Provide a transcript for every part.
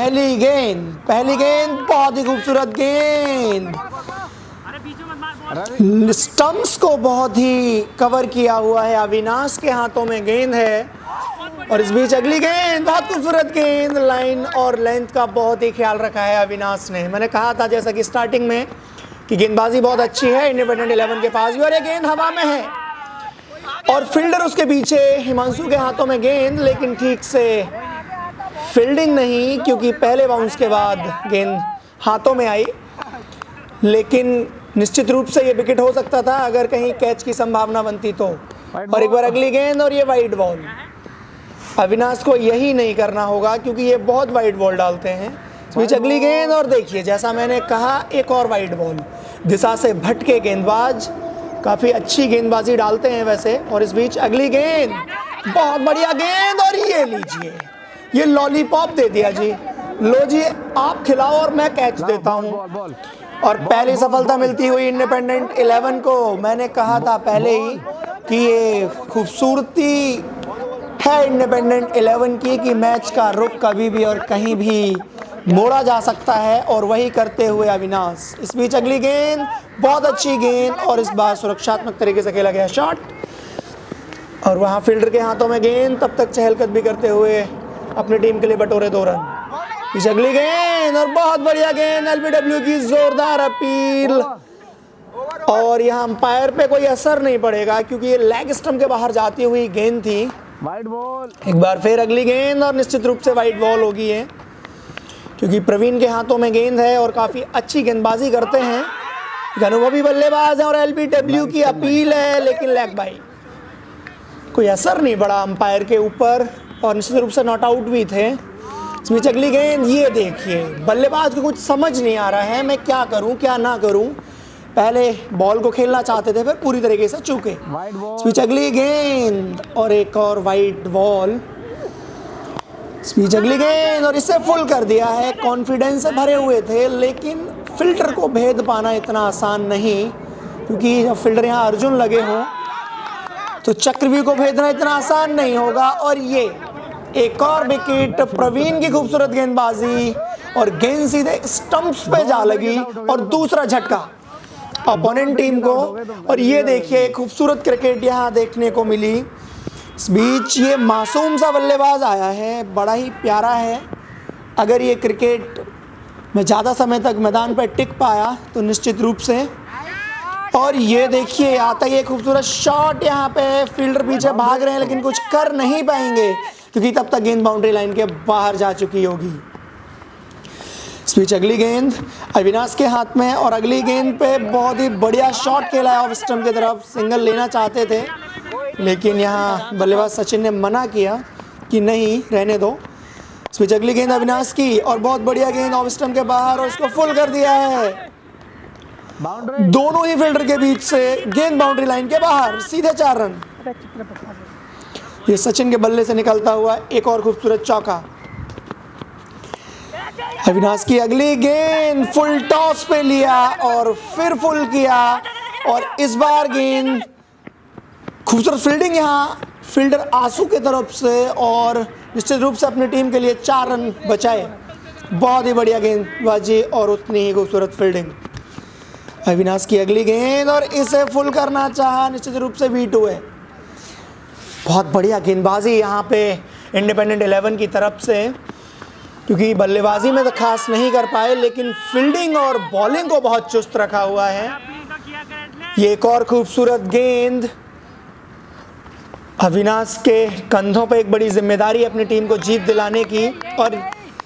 पहली गेंद बहुत ही खूबसूरत गेंद, स्टंप्स को बहुत ही कवर किया हुआ है, अविनाश के हाथों में गेंद है। और इस बीच अगली गेंद बहुत खूबसूरत गेंद, लाइन और लेंथ का बहुत ही ख्याल रखा है अविनाश ने। मैंने कहा था जैसा कि स्टार्टिंग में कि गेंदबाजी बहुत अच्छी है इंडिपेंडेंट 11 के पास भी, और ये गेंद हवा में है और फील्डर उसके पीछे हिमांशु के हाथों में गेंद, लेकिन ठीक से फील्डिंग नहीं, क्योंकि पहले बाउंस के बाद गेंद हाथों में आई। लेकिन निश्चित रूप से ये विकेट हो सकता था अगर कहीं कैच की संभावना बनती तो। और एक बार अगली गेंद और ये वाइड बॉल। अविनाश को यही नहीं करना होगा क्योंकि ये बहुत वाइड बॉल डालते हैं। इस बीच अगली गेंद और देखिए जैसा मैंने कहा एक और वाइड बॉल, दिशा से भटके गेंदबाज काफ़ी अच्छी गेंदबाजी डालते हैं वैसे। और इस बीच अगली गेंद बहुत बढ़िया गेंद, और ये लीजिए ये लॉलीपॉप दे दिया जी, लो जी आप खिलाओ और मैं कैच देता हूँ। और पहली सफलता मिलती हुई इंडिपेंडेंट 11 को। मैंने कहा था पहले ही कि ये खूबसूरती है इंडिपेंडेंट 11 की कि मैच का रुख कभी भी और कहीं भी मोड़ा जा सकता है, और वही करते हुए अविनाश। इस बीच अगली गेंद बहुत अच्छी गेंद, और इस बार सुरक्षात्मक तरीके से खेला गया शॉट, और वहाँ फील्डर के हाथों में गेंद, तब तक चहलकदमी भी करते हुए अपनी टीम के लिए बटोरे 2 रन। इस अगली गेंद और बहुत बढ़िया गेंद, एलबीडब्ल्यू की जोरदार अपील, और यहाँ अंपायर पे कोई असर नहीं पड़ेगा क्योंकि ये लेग स्टंप के बाहर जाती हुई गेंद थी। वाइड बॉल, एक बार फिर अगली गेंद और निश्चित रूप से वाइड बॉल होगी है, क्योंकि प्रवीण के हाथों में गेंद है और काफ़ी अच्छी गेंदबाजी करते हैं, अनुभवी बल्लेबाज हैं। और एलबीडब्ल्यू की अपील है लेकिन लेग बाई, कोई असर नहीं पड़ा अंपायर के ऊपर, और निश्चित रूप से नॉट आउट भी थे। इस बीच अगली गेंद, ये देखिए बल्लेबाज को कुछ समझ नहीं आ रहा है मैं क्या करूं क्या ना करूं, पहले बॉल को खेलना चाहते थे फिर पूरी तरीके से चूके। इस बीच अगली गेंद और एक और वाइड बॉल। इस बीच अगली गेंद और इसे फुल कर दिया है, कॉन्फिडेंस से भरे हुए थे, लेकिन फिल्टर को भेद पाना इतना आसान नहीं, क्योंकि जब फिल्टर यहाँ अर्जुन लगे हों तो चक्रव्यूह को भेजना इतना आसान नहीं होगा। और ये एक और विकेट, प्रवीण की खूबसूरत गेंदबाजी, और गेंद सीधे स्टंप्स पे जा लगी, और दूसरा झटका अपोनेंट टीम को। और ये देखिए खूबसूरत क्रिकेट यहाँ देखने को मिली। इस बीच ये मासूम सा बल्लेबाज आया है, बड़ा ही प्यारा है। अगर ये क्रिकेट में ज़्यादा समय तक मैदान पर टिक पाया तो निश्चित रूप से। और ये देखिए आता ये खूबसूरत शॉट, यहाँ पे फील्डर पीछे भाग रहे हैं लेकिन कुछ कर नहीं पाएंगे क्योंकि तब तक गेंद बाउंड्री लाइन के बाहर जा चुकी होगी। इस बीच अगली गेंद अविनाश के हाथ में, और अगली गेंद पे बहुत ही बढ़िया शॉट खेला है ऑफ स्टंप की तरफ, सिंगल लेना चाहते थे लेकिन यहाँ बल्लेबाज सचिन ने मना किया कि नहीं रहने दो। इस बीच अगली गेंद अविनाश की, और बहुत बढ़िया गेंद ऑफ स्टंप के बाहर, और उसको फुल कर दिया है। दोनों ही फील्डर के बीच से गेंद बाउंड्री लाइन के बाहर, सीधे 4 रन। ये सचिन के बल्ले से निकलता हुआ एक और खूबसूरत चौका। अविनाश की अगली गेंद फुल टॉस पे लिया और फिर फुल किया, और इस बार गेंद खूबसूरत फील्डिंग यहाँ फील्डर आंसू की तरफ से, और निश्चित रूप से अपनी टीम के लिए 4 रन बचाए। बहुत ही बढ़िया गेंदबाजी और उतनी ही खूबसूरत फील्डिंग। अविनाश की अगली गेंद और इसे फुल करना चाहा, निश्चित रूप से V2 है। बहुत बढ़िया गेंदबाजी यहाँ पे इंडिपेंडेंट 11 की तरफ से, क्योंकि बल्लेबाजी में तो खास नहीं कर पाए लेकिन फील्डिंग और बॉलिंग को बहुत चुस्त रखा हुआ है। ये एक और खूबसूरत गेंद, अविनाश के कंधों पे एक बड़ी जिम्मेदारी अपनी टीम को जीत दिलाने की, और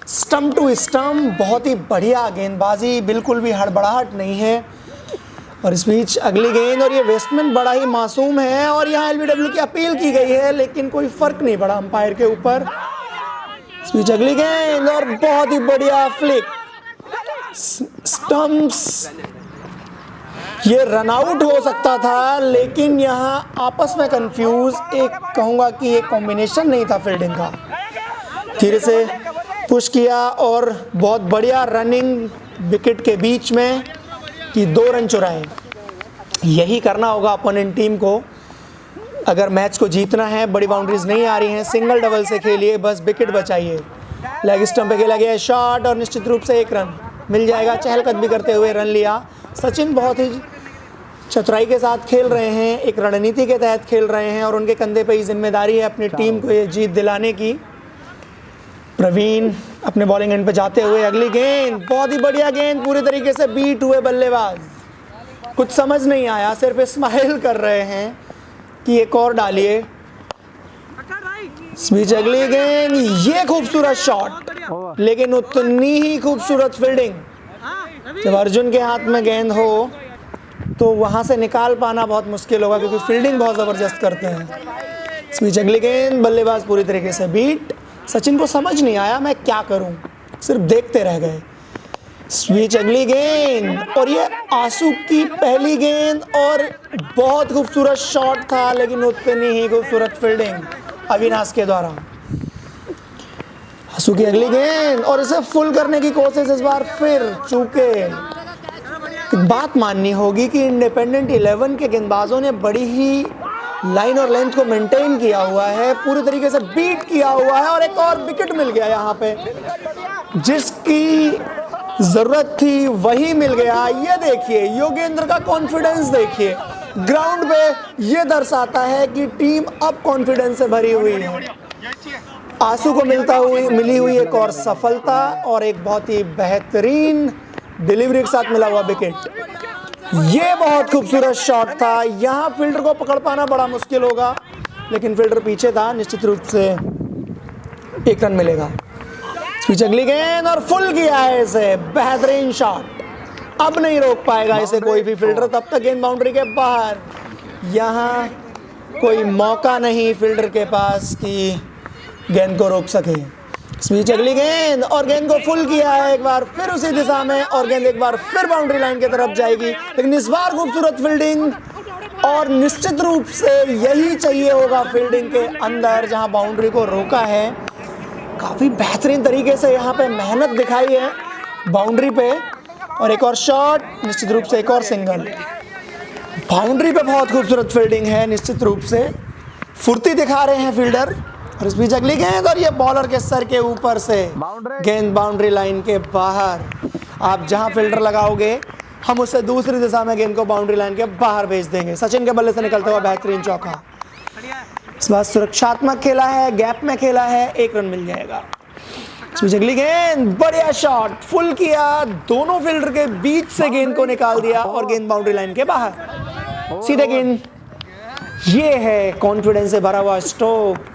स्टंप टू स्टंप बहुत ही बढ़िया गेंदबाजी, बिल्कुल भी हड़बड़ाहट नहीं है। और इस बीच अगली गेंद, और ये वेस्टमैन बड़ा ही मासूम है, और यहाँ एलबीडब्ल्यू की अपील की गई है लेकिन कोई फर्क नहीं पड़ा अंपायर के ऊपर। इस बीच अगली गेंद और बहुत ही बढ़िया फ्लिक, स्टंप्स, ये रन आउट हो सकता था लेकिन यहाँ आपस में कंफ्यूज, एक कहूँगा कि ये कॉम्बिनेशन नहीं था फील्डिंग का। धीरे से पुश किया और बहुत बढ़िया रनिंग विकेट के बीच में कि 2 रन चुराए। यही करना होगा अपोनेंट टीम को अगर मैच को जीतना है। बड़ी बाउंड्रीज नहीं आ रही हैं, सिंगल डबल से खेलिए, बस विकेट बचाइए। लेग स्टंप पे खेला गया शॉट और निश्चित रूप से एक रन मिल जाएगा। चहलकदमी करते हुए रन लिया। सचिन बहुत ही चतुराई के साथ खेल रहे हैं, एक रणनीति के तहत खेल रहे हैं और उनके कंधे पे ही जिम्मेदारी है अपनी टीम को ये जीत दिलाने की। प्रवीण अपने बॉलिंग एंड पे जाते हुए अगली गेंद, बहुत ही बढ़िया गेंद, पूरी तरीके से बीट हुए बल्लेबाज। कुछ समझ नहीं आया, सिर्फ स्माइल कर रहे हैं कि एक और डालिए। इस बीच अगली गेंद, ये खूबसूरत शॉट लेकिन उतनी ही खूबसूरत फील्डिंग। जब अर्जुन के हाथ में गेंद हो तो वहां से निकाल पाना बहुत मुश्किल होगा क्योंकि फील्डिंग बहुत ज़बरदस्त करते हैं। इस बीच अगली गेंद, बल्लेबाज पूरी तरीके से बीट। सचिन को समझ नहीं आया मैं क्या करूं, सिर्फ देखते रह गए। इस बीच अगली गेंद और ये आंसू की पहली गेंद और बहुत खूबसूरत शॉट था लेकिन उतनी ही खूबसूरत फील्डिंग अविनाश के द्वारा। आंसू की अगली गेंद और इसे फुल करने की कोशिश इस बार फिर चूके। बात माननी होगी कि इंडिपेंडेंट 11 के गेंदबाजों ने बड़ी ही लाइन और लेंथ को मेंटेन किया हुआ है, पूरी तरीके से बीट किया हुआ है और एक और विकेट मिल गया यहाँ पे। जिसकी जरूरत थी वही मिल गया। ये देखिए योगेंद्र का कॉन्फिडेंस देखिए, ग्राउंड पे ये दर्शाता है कि टीम अब कॉन्फिडेंस से भरी हुई है। आंसू को मिली हुई एक और सफलता और एक बहुत ही बेहतरीन डिलीवरी के साथ मिला हुआ विकेट। ये बहुत खूबसूरत शॉट था, यहाँ फील्डर को पकड़ पाना बड़ा मुश्किल होगा लेकिन फील्डर पीछे था, निश्चित रूप से एक रन मिलेगा। पीछे अगली गेंद और फुल किया है इसे, बेहतरीन शॉट। अब नहीं रोक पाएगा इसे कोई भी फील्डर, तब तक गेंद बाउंड्री के बाहर। यहाँ कोई मौका नहीं फील्डर के पास कि गेंद को रोक सके। इस बीच अगली गेंद और गेंद को फुल किया है एक बार फिर उसी दिशा में और गेंद एक बार फिर बाउंड्री लाइन की तरफ जाएगी लेकिन इस बार खूबसूरत फील्डिंग और निश्चित रूप से यही चाहिए होगा फील्डिंग के अंदर जहां बाउंड्री को रोका है। काफी बेहतरीन तरीके से यहाँ पे मेहनत दिखाई है बाउंड्री पे और एक और शॉट, निश्चित रूप से एक और सिंगल। बाउंड्री पे बहुत खूबसूरत फील्डिंग है, निश्चित रूप से फुर्ती दिखा रहे हैं फील्डर। और इस बीच अगली गेंद और ये बॉलर के सर के ऊपर से गेंद बाउंड्री लाइन के बाहर। आप जहां फील्डर लगाओगे हम उसे दूसरी दिशा में गेंद को बाउंड्री लाइन के बाहर भेज देंगे। सचिन के बल्ले से निकलता हुआ बेहतरीन चौका। इस बार सुरक्षात्मक खेला है, गैप में खेला है, एक रन मिल जाएगा। इस बीच अगली गेंद, बढ़िया शॉट, फुल किया, दोनों फील्डर के बीच से गेंद को निकाल दिया और गेंद बाउंड्री लाइन के बाहर। सीधे गेंद, ये है कॉन्फिडेंस से भरा हुआ स्ट्रोक।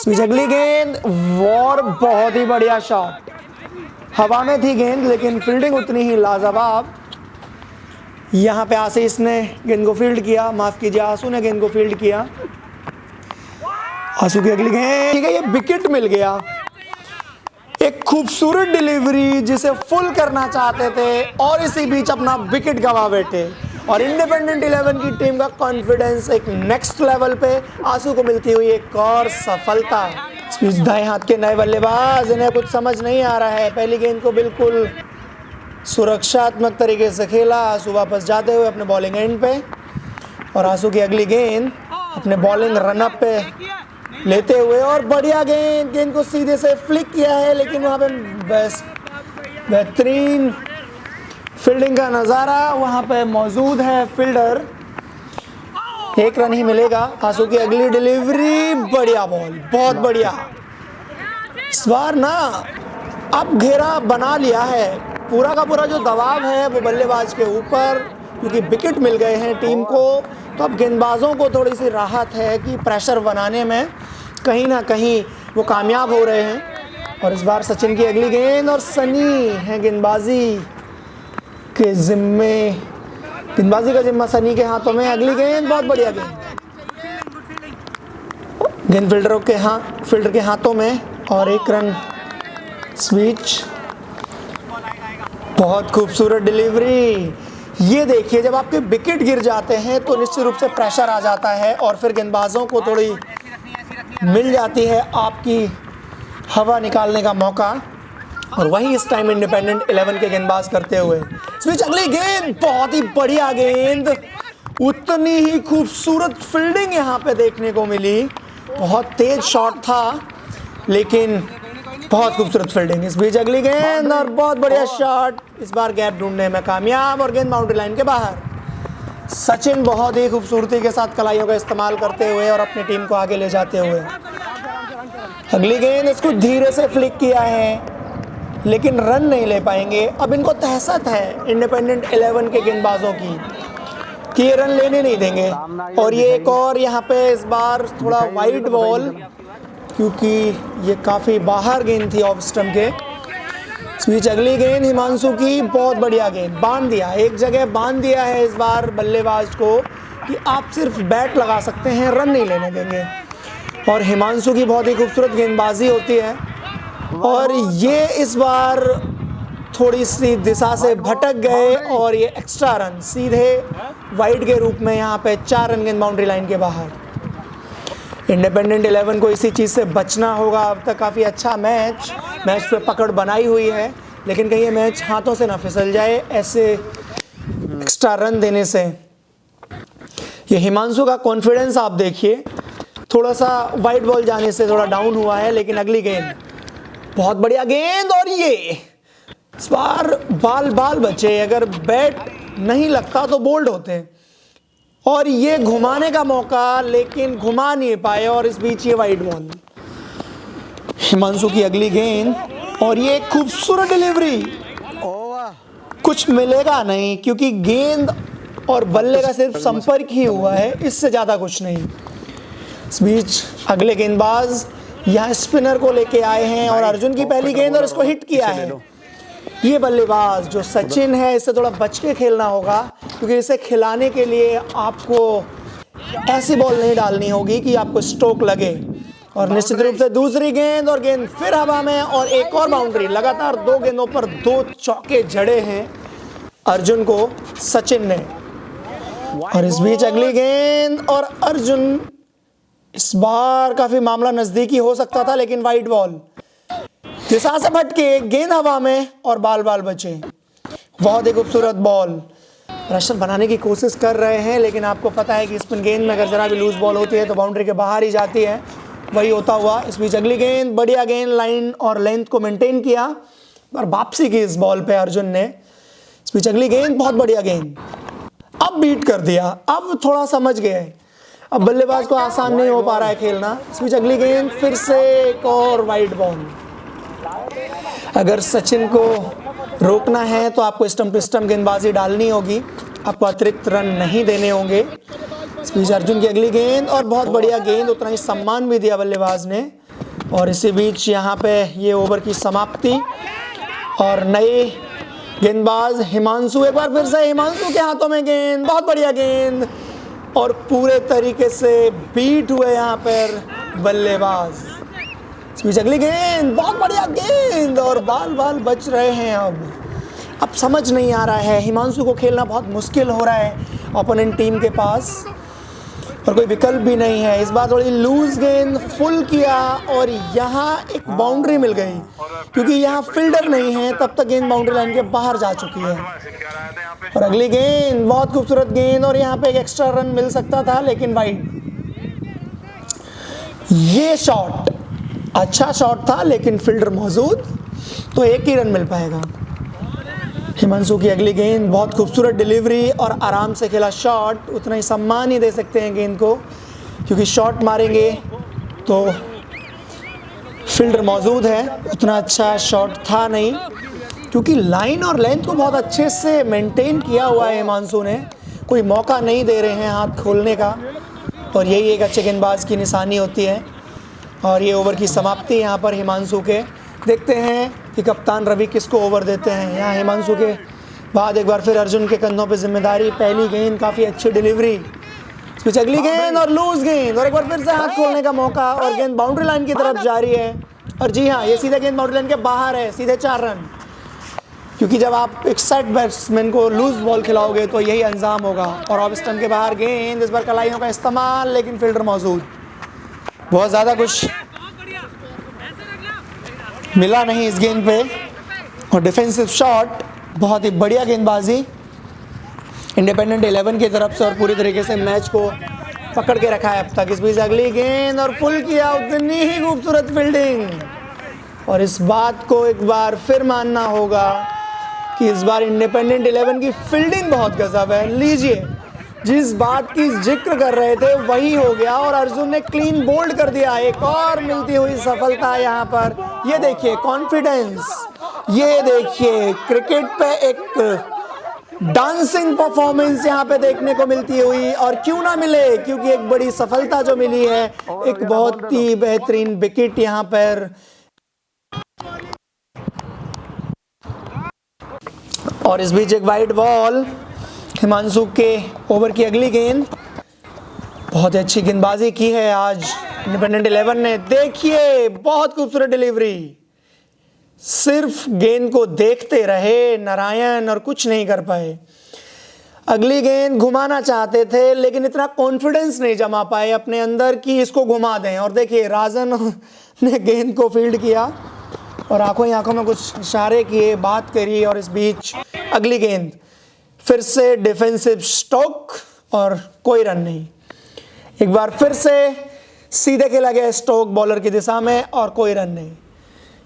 अगली गेंद और बहुत ही बढ़िया शॉट, हवा में थी गेंद लेकिन फील्डिंग उतनी ही लाजवाब। यहाँ पे आशीष ने गेंद को फील्ड किया, माफ कीजिए आंसू ने गेंद को फील्ड किया। आंसू की अगली गेंद, ठीक है, ये विकेट मिल गया। एक खूबसूरत डिलीवरी जिसे फुल करना चाहते थे और इसी बीच अपना विकेट गवा बैठे और इंडिपेंडेंट 11 की टीम का कॉन्फिडेंस एक नेक्स्ट लेवल पे। आंसू को मिलती हुई एक और सफलता। दाएं हाथ के नए बल्लेबाज, इन्हें कुछ समझ नहीं आ रहा है। पहली गेंद को बिल्कुल सुरक्षात्मक तरीके से खेला, आंसू वापस जाते हुए अपने बॉलिंग एंड पे और आंसू की अगली गेंद अपने बॉलिंग रनअप पे लेते हुए और बढ़िया गेंद को सीधे से फ्लिक किया है लेकिन वहाँ पे बेहतरीन फील्डिंग का नज़ारा वहाँ पे मौजूद है फील्डर। एक रन ही मिलेगा। आंसू की अगली डिलीवरी, बढ़िया बॉल, बहुत बढ़िया। इस बार ना अब घेरा बना लिया है, पूरा का पूरा जो दबाव है वो बल्लेबाज के ऊपर, क्योंकि विकेट मिल गए हैं टीम को। तो अब गेंदबाजों को थोड़ी सी राहत है कि प्रेशर बनाने में कहीं ना कहीं वो कामयाब हो रहे हैं। और इस बार सचिन की अगली गेंद और सनी है गेंदबाजी के जिम्मे, गेंदबाजी का जिम्मा सनी के हाथों में। अगली गेंद, बहुत बढ़िया गेंद फील्डर के हाथों में और एक रन। स्विच, बहुत खूबसूरत डिलीवरी। ये देखिए जब आपके विकेट गिर जाते हैं तो निश्चित रूप से प्रेशर आ जाता है और फिर गेंदबाजों को थोड़ी मिल जाती है आपकी हवा निकालने का मौका, और वही इस टाइम इंडिपेंडेंट 11 के गेंदबाज करते हुए। स्विच, अगली गेंद, बहुत ही बढ़िया गेंद, उतनी ही खूबसूरत फील्डिंग यहाँ पे देखने को मिली। बहुत तेज शॉट था लेकिन बहुत खूबसूरत फील्डिंग। इस बीच अगली गेंद और बहुत बढ़िया शॉट, इस बार गैप ढूंढने में कामयाब और गेंद बाउंड्री लाइन के बाहर। सचिन बहुत ही खूबसूरती के साथ कलाइयों का इस्तेमाल करते हुए और अपनी टीम को आगे ले जाते हुए। अगली गेंद इसको धीरे से फ्लिक किया है लेकिन रन नहीं ले पाएंगे। अब इनको तहसत है इंडिपेंडेंट 11 के गेंदबाजों की कि ये रन लेने नहीं देंगे। और ये एक और यहाँ पे इस बार थोड़ा वाइड बॉल, क्योंकि ये काफ़ी बाहर गेंद थी ऑफ स्टंप के। इस बीच अगली गेंद हिमांशु की बहुत बढ़िया गेंद, बांध दिया, एक जगह बांध दिया है इस बार बल्लेबाज को कि आप सिर्फ बैट लगा सकते हैं, रन नहीं लेने देंगे। और हिमांशु की बहुत ही खूबसूरत गेंदबाजी होती है और ये इस बार थोड़ी सी दिशा से भटक गए और ये एक्स्ट्रा रन सीधे वाइड के रूप में यहाँ पे 4 रन गेंद बाउंड्री लाइन के बाहर। इंडिपेंडेंट 11 को इसी चीज़ से बचना होगा। अब तक काफ़ी अच्छा मैच पे पकड़ बनाई हुई है, लेकिन कहीं ये मैच हाथों से ना फिसल जाए ऐसे एक्स्ट्रा रन देने से। ये हिमांशु का कॉन्फिडेंस आप देखिए, थोड़ा सा वाइड बॉल जाने से थोड़ा डाउन हुआ है, लेकिन अगली गेंद बहुत बढ़िया गेंद और ये इस बार बाल बचे। अगर बैट नहीं लगता तो बोल्ड होते और ये घुमाने का मौका लेकिन घुमा नहीं पाए और इस बीच ये वाइड बॉल। हिमांशु की अगली गेंद और ये खूबसूरत डिलीवरी, कुछ मिलेगा नहीं क्योंकि गेंद और बल्ले का सिर्फ संपर्क ही हुआ है, इससे ज़्यादा कुछ नहीं। इस बीच अगले गेंदबाज यहाँ स्पिनर को लेके आए हैं और अर्जुन की पहली गेंद और इसको हिट किया है। ये बल्लेबाज जो सचिन है, इससे थोड़ा बच के खेलना होगा क्योंकि इसे खिलाने के लिए आपको ऐसी बॉल नहीं डालनी होगी कि आपको स्ट्रोक लगे। और निश्चित रूप से दूसरी गेंद और गेंद फिर हवा में और एक और बाउंड्री। लगातार 2 गेंदों पर 2 चौके जड़े हैं अर्जुन को सचिन ने। और इस बीच अगली गेंद और अर्जुन, इस बार काफी मामला नजदीकी हो सकता था लेकिन वाइड बॉल, दिशा से भटके, गेंद हवा में और बाल बचे। बहुत ही खूबसूरत बॉल, प्रेशर बनाने की कोशिश कर रहे हैं लेकिन आपको पता है कि स्पिन गेंद में अगर जरा भी लूज बॉल होती है तो बाउंड्री के बाहर ही जाती है, वही होता हुआ। इस बीच अगली गेंद, बढ़िया गेंद, लाइन और लेंथ को मेंटेन किया और वापसी की इस बॉल पे अर्जुन ने। इस बीच अगली गेंद, बहुत बढ़िया गेंद, अब बीट कर दिया, अब थोड़ा समझ गए। अब बल्लेबाज को आसान नहीं हो पा रहा है खेलना। इस बीच अगली गेंद फिर से एक और वाइड बॉल। अगर सचिन को रोकना है तो आपको स्टंप टू स्टंप गेंदबाजी डालनी होगी, आपको अतिरिक्त रन नहीं देने होंगे। इस बीच अर्जुन की अगली गेंद और बहुत बढ़िया गेंद, उतना ही सम्मान भी दिया बल्लेबाज ने। और इसी बीच यहाँ पे ये ओवर की समाप्ति और नए गेंदबाज हिमांशु, एक बार फिर से हिमांशु के हाथों में गेंद, बहुत बढ़िया गेंद और पूरे तरीके से बीट हुए यहाँ पर बल्लेबाज। इस बीच अगली गेंद, बहुत बढ़िया गेंद और बाल बच रहे हैं। अब समझ नहीं आ रहा है, हिमांशु को खेलना बहुत मुश्किल हो रहा है ओपोनेंट टीम के पास और कोई विकल्प भी नहीं है। इस बार थोड़ी लूज गेंद, फुल किया और यहाँ एक बाउंड्री मिल गई क्योंकि यहाँ फील्डर नहीं है, तब तक गेंद बाउंड्री लाइन के बाहर जा चुकी है। और अगली गेंद, बहुत खूबसूरत गेंद और यहाँ पे एक एक्स्ट्रा रन मिल सकता था लेकिन वाइड। ये शॉट अच्छा शॉट था लेकिन फील्डर मौजूद तो एक ही रन मिल पाएगा। हिमांशु की अगली गेंद, बहुत खूबसूरत डिलीवरी और आराम से खेला शॉट। उतना ही सम्मान ही दे सकते हैं गेंद को क्योंकि शॉट मारेंगे तो फील्डर मौजूद है, उतना अच्छा शॉट था नहीं क्योंकि लाइन और लेंथ को बहुत अच्छे से मेंटेन किया हुआ है हिमांशु ने, कोई मौका नहीं दे रहे हैं हाथ खोलने का और यही एक अच्छे गेंदबाज की निशानी होती है। और ये ओवर की समाप्ति यहाँ पर हिमांशु के। देखते हैं कि कप्तान रवि किसको ओवर देते हैं। यहाँ हिमांशु के बाद एक बार फिर अर्जुन के कंधों पे जिम्मेदारी। पहली गेंद, काफ़ी अच्छी डिलीवरी, कुछ अगली गेंद और लूज गेंद और एक बार फिर से हाथ खोलने का मौका और गेंद बाउंड्री लाइन की तरफ जा रही है। और जी हाँ, ये सीधे गेंद बाउंड्री लाइन के बाहर है, सीधे 4 रन। क्योंकि जब आप एक सेट बैट्समैन को लूज बॉल खिलाओगे तो यही अंजाम होगा। और ऑफ स्टंप के बाहर गेंद, इस बार कलाइयों का इस्तेमाल लेकिन फील्डर मौजूद। बहुत ज़्यादा कुछ मिला नहीं इस गेंद पे और डिफेंसिव शॉट, बहुत ही बढ़िया गेंदबाजी इंडिपेंडेंट 11 की तरफ से और पूरी तरीके से मैच को पकड़ के रखा है अब तक। इस बीच अगली गेंद और पुल किया, उतनी ही खूबसूरत फील्डिंग और इस बात को एक बार फिर मानना होगा कि इस बार इंडिपेंडेंट 11 की फील्डिंग बहुत गजब है। लीजिए, जिस बात की जिक्र कर रहे थे वही हो गया और अर्जुन ने क्लीन बोल्ड कर दिया। एक और मिलती हुई सफलता यहाँ पर। ये देखिए कॉन्फिडेंस, ये देखिए क्रिकेट पे एक डांसिंग परफॉर्मेंस यहाँ पे देखने को मिलती हुई, और क्यों ना मिले, क्योंकि एक बड़ी सफलता जो मिली है, एक बहुत ही बेहतरीन विकेट यहाँ पर। और इस बीच एक वाइड बॉल, हिमांशु के ओवर की अगली गेंद। बहुत अच्छी गेंदबाजी की है आज इंडिपेंडेंट 11 ने। देखिए बहुत खूबसूरत डिलीवरी, सिर्फ गेंद को देखते रहे नारायण और कुछ नहीं कर पाए। अगली गेंद घुमाना चाहते थे लेकिन इतना कॉन्फिडेंस नहीं जमा पाए अपने अंदर कि इसको घुमा दें। और देखिए राजन ने गेंद को फील्ड किया और आंखों ही आंखों में कुछ इशारे किए, बात करी। और इस बीच अगली गेंद फिर से डिफेंसिव स्ट्रोक और कोई रन नहीं। एक बार फिर से सीधे खेला गया स्ट्रोक बॉलर की दिशा में और कोई रन नहीं।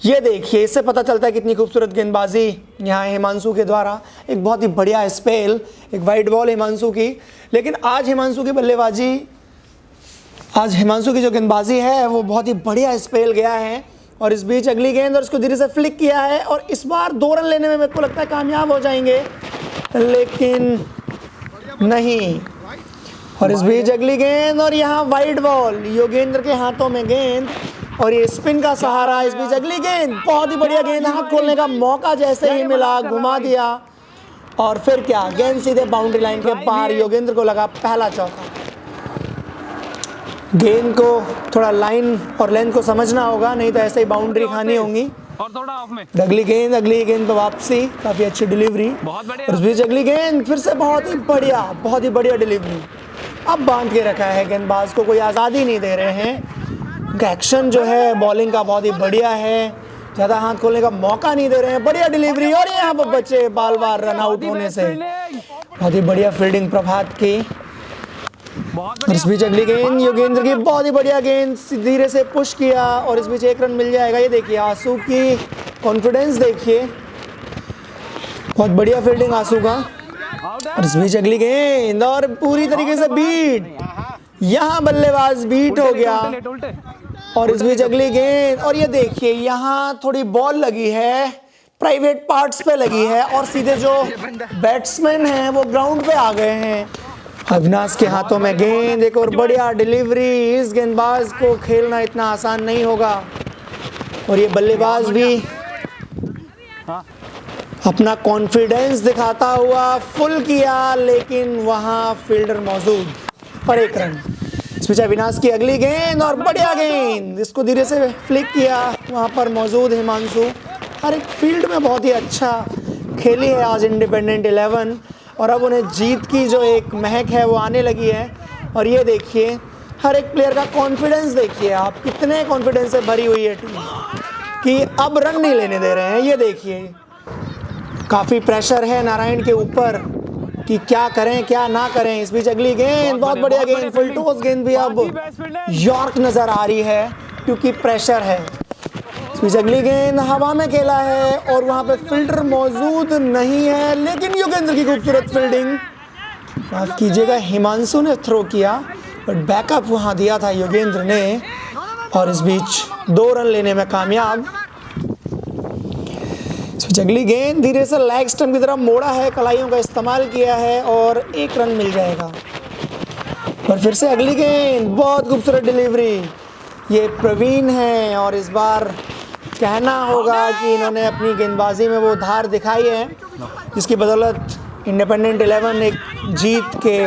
ये देखिए, इससे पता चलता है कितनी खूबसूरत गेंदबाजी यहाँ हिमांशु के द्वारा। एक बहुत ही बढ़िया स्पेल, एक वाइड बॉल हिमांशु की। लेकिन आज हिमांशु की बल्लेबाजी, आज हिमांशु की जो गेंदबाजी है वो बहुत ही बढ़िया स्पेल गया है। और इस बीच अगली गेंद और उसको धीरे से फ्लिक किया है और इस बार 2 रन लेने में मेरे को लगता है कामयाब हो जाएंगे, लेकिन नहीं। और इस बीच अगली गेंद और यहाँ वाइड बॉल, योगेंद्र के हाथों में गेंद और ये स्पिन का सहारा। इस बीच अगली गेंद, बहुत ही बढ़िया गेंद, हाथ खोलने का मौका जैसे ही मिला घुमा दिया और फिर क्या, गेंद सीधे बाउंड्री लाइन के बाहर। योगेंद्र को लगा पहला चौका। गेंद को थोड़ा लाइन और लेंथ को समझना होगा, नहीं तो ऐसे ही बाउंड्री खानी होंगी। और थोड़ा ऑफ में अगली गेंद पे वापसी, काफी अच्छी डिलीवरी। और इस बीच अगली गेंद फिर से बहुत ही बढ़िया डिलीवरी। अब बांध के रखा है गेंदबाज को, कोई आज़ादी नहीं दे रहे हैं। उनका एक्शन जो है बॉलिंग का बहुत ही बढ़िया है, ज़्यादा हाथ खोलने का मौका नहीं दे रहे हैं। बढ़िया डिलीवरी और यहाँ पर बच्चे बाल बार रन आउट होने से। बहुत ही बढ़िया फील्डिंग प्रभात की। और इस बीच अगली गेंद योगेंद्र की, बहुत ही बढ़िया गेंद, धीरे से पुश किया और इस बीच 1 रन मिल जाएगा। ये देखिए आंसू की कॉन्फिडेंस देखिए, बहुत बढ़िया फील्डिंग आंसू का। और इस बीच अगली गेंद और पूरी तरीके से बीट, यहाँ बल्लेबाज बीट हो गया। और इस बीच अगली गेंद और ये देखिए यहाँ थोड़ी बॉल लगी है, प्राइवेट पार्ट्स पे लगी है और सीधे जो बैट्समैन हैं वो ग्राउंड पे आ गए हैं। अविनाश के हाथों में गेंद, एक और बढ़िया डिलीवरी। इस गेंदबाज को खेलना इतना आसान नहीं होगा और ये बल्लेबाज भी अपना कॉन्फिडेंस दिखाता हुआ फुल किया, लेकिन वहां फील्डर मौजूद और 1 रन। इस बीच अविनाश की अगली गेंद और बढ़िया गेंद, इसको धीरे से फ्लिक किया, वहां पर मौजूद हिमांशु। हर एक फील्ड में बहुत ही अच्छा खेली है आज इंडिपेंडेंट 11 और अब उन्हें जीत की जो एक महक है वो आने लगी है। और ये देखिए हर एक प्लेयर का कॉन्फिडेंस देखिए आप, कितने कॉन्फिडेंस से भरी हुई है टीम कि अब रन नहीं लेने दे रहे हैं। ये देखिए काफ़ी प्रेशर है नारायण के ऊपर कि क्या करें क्या ना करें। इस बीच अगली गेंद, बहुत बढ़िया गेंद, फुल टॉस गेंद भी अब यॉर्क नज़र आ रही है क्योंकि प्रेशर है। इस बीच अगली गेंद हवा में खेला है और वहाँ पे फील्डर मौजूद नहीं है, लेकिन योगेंद्र की खूबसूरत फील्डिंग, माफ कीजिएगा हिमांशु ने थ्रो किया बट बैकअप वहाँ दिया था योगेंद्र ने। और इस बीच 2 रन लेने में कामयाब। इस बीच अगली गेंद धीरे से लेग स्टंप की तरफ मोड़ा है, कलाइयों का इस्तेमाल किया है और 1 रन मिल जाएगा। और फिर से अगली गेंद, बहुत खूबसूरत डिलीवरी। ये प्रवीण है और इस बार कहना होगा कि इन्होंने अपनी गेंदबाजी में वो धार दिखाई है जिसकी बदौलत इंडिपेंडेंट 11 एक जीत के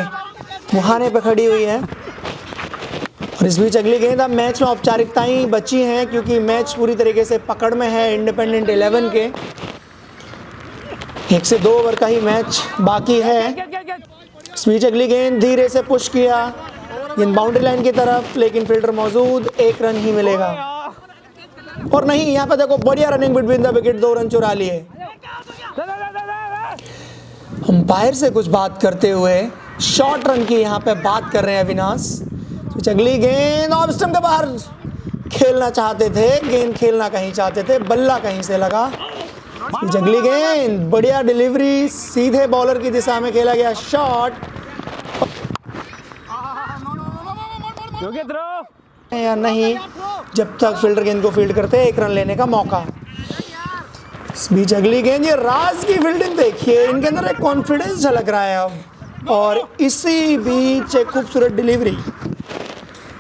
मुहाने पर खड़ी हुई है। और इस बीच अगली गेंद, अब मैच में औपचारिकताएं बची हैं क्योंकि मैच पूरी तरीके से पकड़ में है इंडिपेंडेंट 11 के। 1 से 2 ओवर का ही मैच बाकी है। इस बीच अगली गेंद धीरे से पुश किया, गेंद बाउंड्री लाइन की तरफ, लेकिन फील्डर मौजूद, 1 रन ही मिलेगा। और नहीं, यहाँ पे देखो बढ़िया running between the wicket, 2 run चुरा लिए। अंपायर से कुछ बात करते हुए शॉर्ट रन की यहाँ पे बात कर रहे हैं अविनाश। अगली गेंद ऑफ स्टंप के बाहर, खेलना चाहते थे, गेंद खेलना कहीं चाहते थे, बल्ला कहीं से लगा। अगली गेंद, बढ़िया डिलीवरी, सीधे बॉलर की दिशा में खेला गया शॉट या नहीं, जब तक फील्डर गेंद को फील्ड करते हैं 1 रन लेने का मौका। इस बीच अगली गेंद, ये राज की फील्डिंग देखिए, इनके अंदर एक कॉन्फिडेंस झलक रहा है अब। और इसी बीच एक खूबसूरत डिलीवरी,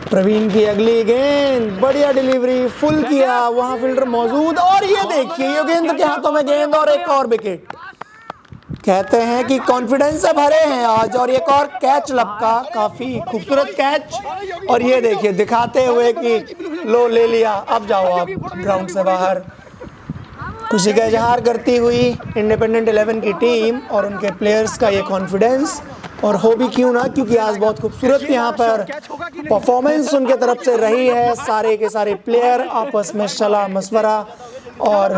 प्रवीण की अगली गेंद, बढ़िया डिलीवरी, फुल किया, वहां फील्डर मौजूद, और ये देखिए ये गेंद के हाथों में गेंद और एक और विकेट। कहते हैं कि कॉन्फिडेंस से भरे हैं आज। और एक और कैच लपका, काफी खूबसूरत कैच, और ये देखिए दिखाते हुए कि लो ले लिया, अब जाओ आप ग्राउंड से बाहर। खुशी का इजहार करती हुई इंडिपेंडेंट 11 की टीम और उनके प्लेयर्स का ये कॉन्फिडेंस, और हो भी क्यों ना, क्योंकि आज बहुत खूबसूरत यहाँ पर परफॉर्मेंस उनके तरफ से रही है। सारे के सारे प्लेयर आपस में सलाह मशवरा और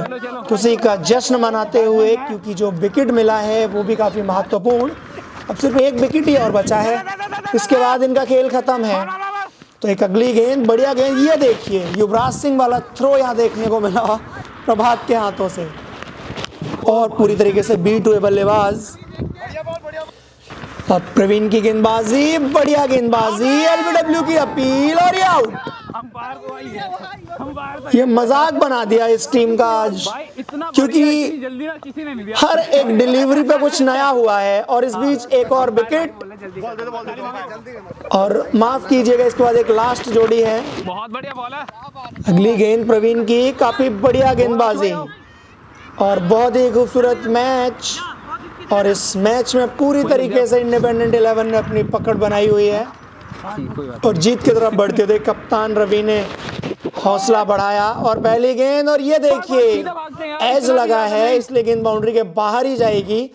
खुशी का जश्न मनाते हुए, क्योंकि जो विकेट मिला है वो भी काफ़ी महत्वपूर्ण। अब सिर्फ एक विकेट ही और बचा है, इसके बाद इनका खेल खत्म है। तो एक अगली गेंद, बढ़िया गेंद, ये देखिए युवराज सिंह वाला थ्रो यहाँ देखने को मिला प्रभात के हाथों से, और पूरी तरीके से बीट हुए बल्लेबाज। अब प्रवीण की गेंदबाजी, बढ़िया गेंदबाजी, एलबीडब्ल्यू की अपील, और ये आउट। ये मजाक बना दिया इस टीम का आज, क्योंकि हर एक डिलीवरी पे कुछ नया हुआ है। और इस बीच एक और विकेट, और माफ कीजिएगा इसके बाद एक लास्ट जोड़ी है। बहुत बढ़िया बॉल है। अगली गेंद प्रवीण की, काफी बढ़िया गेंदबाजी और बहुत ही खूबसूरत मैच। और इस मैच में पूरी तरीके से इंडिपेंडेंट 11 ने अपनी पकड़ बनाई हुई है और जीत की तरफ बढ़ते हुए कप्तान रवि ने हौसला बढ़ाया। और पहली गेंद, और ये देखिए एज लगा है, इसलिए गेंद बाउंड्री के बाहर ही जाएगी।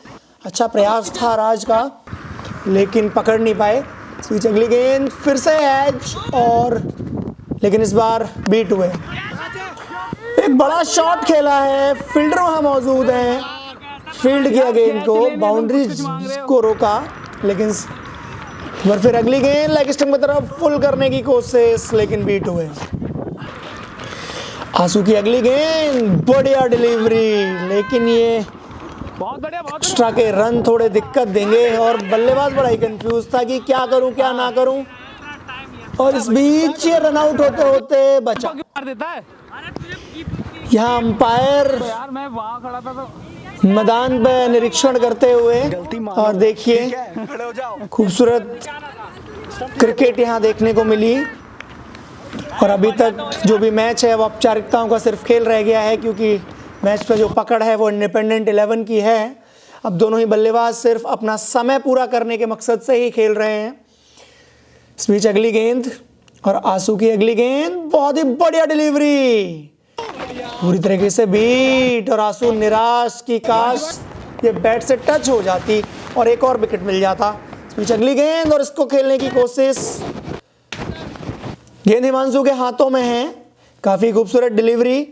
अच्छा प्रयास था राज का, लेकिन पकड़ नहीं पाए। इस बीच अगली गेंद, फिर से एज, और लेकिन इस बार बीट हुए। एक बड़ा शॉट खेला है, फील्डर वहां मौजूद हैं, फील्ड किया गेंद को, बाउंड्री को रोका, लेकिन फिर अगली गेंद लेग स्टंप की तरफ फुल करने की कोशिश, लेकिन बीट हुए। आंसू की अगली गेंद, बढ़िया डिलीवरी, लेकिन ये एक्स्ट्रा के रन थोड़े दिक्कत देंगे। और बल्लेबाज बड़ा ही कंफ्यूज था कि क्या करूं क्या ना करूं, और इस बीच ये रन आउट होते होते बचा। यहाँ अंपायर मैदान पे निरीक्षण करते हुए, और देखिए खूबसूरत क्रिकेट यहाँ देखने को मिली। और अभी तक जो भी मैच है वो औपचारिकताओं का सिर्फ खेल रह गया है, क्योंकि मैच पे जो पकड़ है वो इंडिपेंडेंट 11 की है। अब दोनों ही बल्लेबाज सिर्फ अपना समय पूरा करने के मकसद से ही खेल रहे हैं। इस बीच अगली गेंद, और आंसू की अगली गेंद, बहुत ही बढ़िया डिलीवरी, पूरी तरीके से बीट, और आंसू निराश की काश ये बैट से टच हो जाती और एक और विकेट मिल जाता। इस बीच अगली गेंद, और इसको खेलने की कोशिश, गेंद हिमांशु के हाथों में है, काफी खूबसूरत डिलीवरी,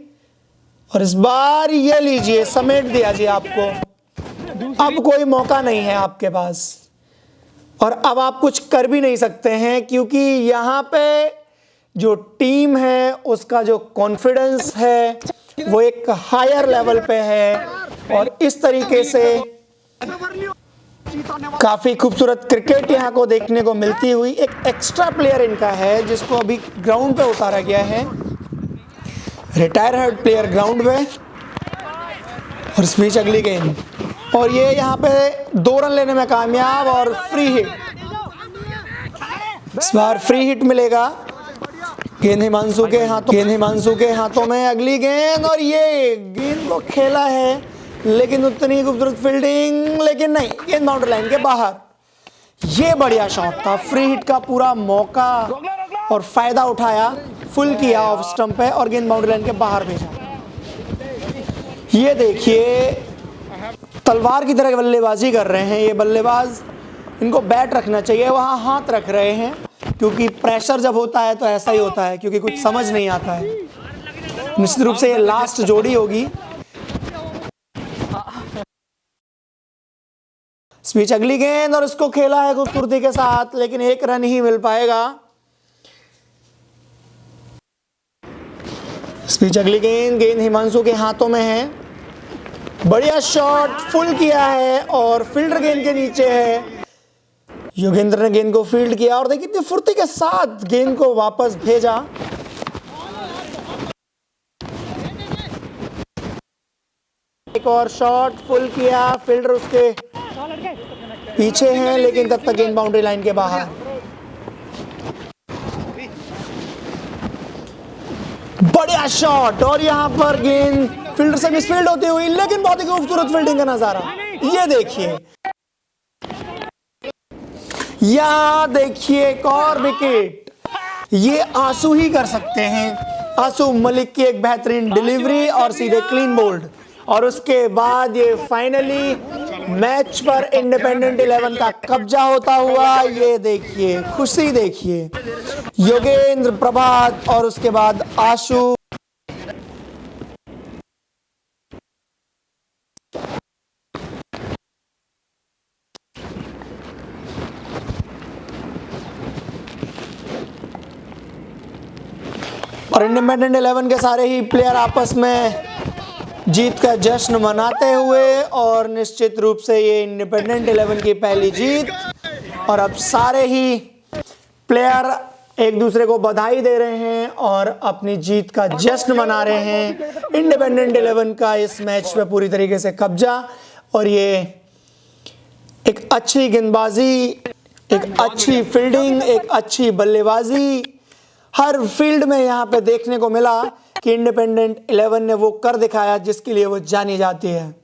और इस बार ये लीजिए समेट दिया जी आपको। अब कोई मौका नहीं है आपके पास, और अब आप कुछ कर भी नहीं सकते हैं, क्योंकि यहाँ पे जो टीम है उसका जो कॉन्फिडेंस है वो एक हायर लेवल पे है। और इस तरीके से काफी खूबसूरत क्रिकेट यहाँ को देखने को मिलती हुई। एक एक्स्ट्रा प्लेयर इनका है जिसको अभी ग्राउंड पे उतारा गया है, रिटायर्ड प्लेयर ग्राउंड पे। और इस बीच अगली गेंद, और ये यहाँ पे 2 रन लेने में कामयाब, और फ्री हिट, इस बार फ्री हिट मिलेगा। गेंद हिमांशु के हाथों में अगली गेंद, और ये गेंद को खेला है, लेकिन उतनी खूबसूरत फील्डिंग, लेकिन नहीं, गेंद बाउंड्री लाइन के बाहर। ये बढ़िया शॉट था, फ्री हिट का पूरा मौका और फायदा उठाया, फुल किया ऑफ स्टंप पे और गेंद बाउंड्री लाइन के बाहर भेजा। ये देखिए तलवार की तरह बल्लेबाजी कर रहे हैं ये बल्लेबाज, इनको बैट रखना चाहिए, वहां हाथ रख रहे हैं, क्योंकि प्रेशर जब होता है तो ऐसा ही होता है, क्योंकि कुछ समझ नहीं आता है। निश्चित रूप से ये लास्ट जोड़ी होगी। स्पीच अगली गेंद, और इसको खेला है खूबसूरती के साथ, लेकिन 1 रन ही मिल पाएगा। स्विच अगली गेंद, गेंद हिमांशु के हाथों में है। बढ़िया शॉट, फुल किया है और फील्डर गेंद के नीचे है। योगेंद्र ने गेंद को फील्ड किया और देखिए कितनी फुर्ती के साथ गेंद को वापस भेजा। एक और शॉट, फुल किया, फील्डर उसके पीछे हैं लेकिन तब तक गेंद बाउंड्री लाइन के बाहर। बढ़िया शॉट और यहां पर गेंद फील्डर से मिसफील्ड होती हुई, लेकिन बहुत ही खूबसूरत फील्डिंग का नजारा। ये देखिए, या देखिए एक और विकेट। ये आंसू ही कर सकते हैं। आंसू मलिक की एक बेहतरीन डिलीवरी और सीधे क्लीन बोल्ड, और उसके बाद ये फाइनली मैच पर इंडिपेंडेंट 11 का कब्जा होता हुआ। ये देखिए खुशी, देखिए योगेंद्र, प्रभात और उसके बाद आशु। और इंडिपेंडेंट 11 के सारे ही प्लेयर आपस में जीत का जश्न मनाते हुए, और निश्चित रूप से ये इंडिपेंडेंट 11 की पहली जीत। और अब सारे ही प्लेयर एक दूसरे को बधाई दे रहे हैं और अपनी जीत का जश्न मना रहे हैं। इंडिपेंडेंट 11 का इस मैच में पूरी तरीके से कब्जा, और ये एक अच्छी गेंदबाजी, एक अच्छी फील्डिंग, एक अच्छी बल्लेबाजी हर फील्ड में यहाँ पे देखने को मिला कि इंडिपेंडेंट 11 ने वो कर दिखाया जिसके लिए वो जानी जाती है।